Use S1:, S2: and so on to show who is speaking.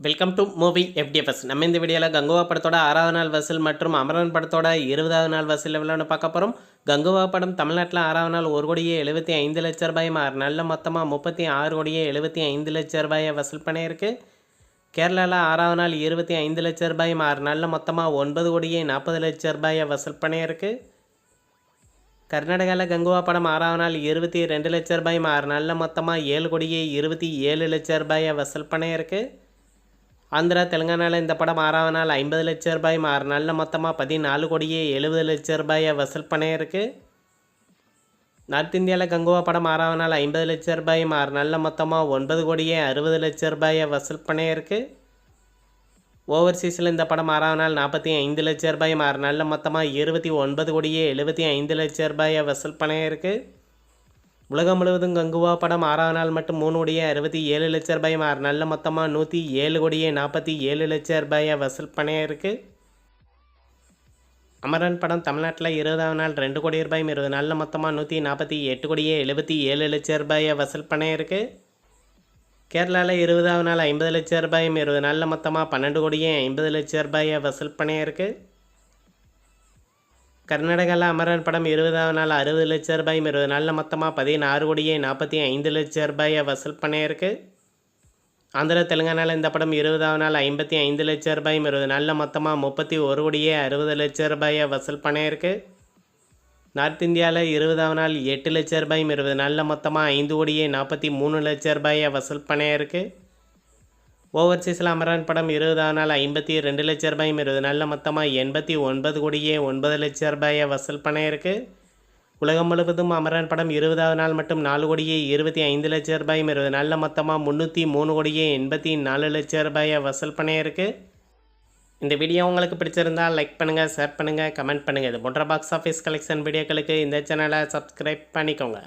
S1: Welcome to movie FDFS. நம்ம இந்த வீடியோவில் கங்குவா படத்தோட 6வது நாள் வசூல் மற்றும் அமரன் படத்தோட 20வது நாள் வசூல் எவ்வளோன்னு பார்க்க போகிறோம். கங்குவா படம் தமிழ்நாட்டில் 6வது நாள் 1,75,00,000 ரூபாய், 6 நாளில் மொத்தமாக 36,75,00,000 ரூபாயை வசூல் பண்ணியிருக்கு. கேரளாவில் 6வது நாள் 25,00,000 ரூபாய், 6 நாளில் மொத்தமாக 9,40,00,000 ரூபாயை வசூல் பண்ணியிருக்கு. கர்நாடகாவில் கங்குவா படம் 6வது நாள் 22,00,000 ரூபாய், 6 நாளில் மொத்தமாக 7,27,00,000 ரூபாயை வசூல் பண்ணியிருக்கு. ஆந்திரா தெலுங்கானாவில் இந்த படம் 6வது நாள் 50,00,000 ரூபாய், 6 நாளில் மொத்தமாக 14,70,00,000 ரூபாயை வசூல் பண்ணியிருக்கு. நார்த் இந்தியாவில் கங்குவா படம் 6வது நாள் 50,00,000 ரூபாய், 6 நாளில் மொத்தமாக 9,60,00,000 ரூபாயை வசூல் பண்ணியிருக்கு. ஓவர்சீஸில் இந்த படம் 6வது நாள் 45,00,000 ரூபாய், 6 நாளில் மொத்தமாக 29,75,00,000 ரூபாயை வசூல் பண்ணியிருக்கு. உலகம் முழுவதும் கங்குவா படம் 6வது நாள் மட்டும் 3,67,00,000 ரூபாய், 6 நாளில் மொத்தமாக 107,47,00,000 ரூபாயை வசூல் பண்ணியிருக்கு. அமரன் படம் தமிழ்நாட்டில் 20வது நாள் 2 கோடி ரூபாய், 20 நாளில் மொத்தமாக 148,77,00,000 ரூபாயை வசூல் பண்ணியிருக்கு. கேரளாவில் 20வது நாள் 50,00,000 ரூபாய், 20 நாளில் மொத்தமாக 12,50,00,000 ரூபாயை வசூல் பண்ணியிருக்கு. கர்நாடகாவில் அமரன் படம் 20வது நாள் 60,00,000 ரூபாய், 20 நாளில் மொத்தமாக 16,45,00,000 ரூபாயை வசூல் பண்ணியிருக்கு. ஆந்திரா தெலுங்கானாவில் இந்த படம் 20வது நாள் 55,00,000 ரூபாய், 20 நாளில் மொத்தமாக 31,60,00,000 ரூபாயை வசூல் பண்ணியிருக்கு. நார்த் இந்தியாவில் 20வது நாள் 8,00,000 ரூபாய், 20 நாளில் மொத்தமாக 5,43,00,000 ரூபாயை வசூல் பண்ணியிருக்கு. ஓவர்சீஸில் அமரன் படம் 20வது நாள் 52,00,000 ரூபாய், 20 நாளில் மொத்தமாக 89,09,00,000 ரூபாயை வசூல் பண்ணியிருக்கு. உலகம் முழுவதும் அமரன் படம் 20வது நாள் மட்டும் 4,25,00,000 ரூபாய், 20 நாளில் மொத்தமாக 303,84,00,000 ரூபாயை வசூல் பண்ணியிருக்கு. இந்த வீடியோ உங்களுக்கு பிடிச்சிருந்தால் லைக் பண்ணுங்கள், ஷேர் பண்ணுங்கள், கமெண்ட் பண்ணுங்கள். இது போன்ற பாக்ஸ் ஆஃபீஸ் கலெக்ஷன் வீடியோக்களுக்கு இந்த சேனலை சப்ஸ்கிரைப் பண்ணிக்கோங்க.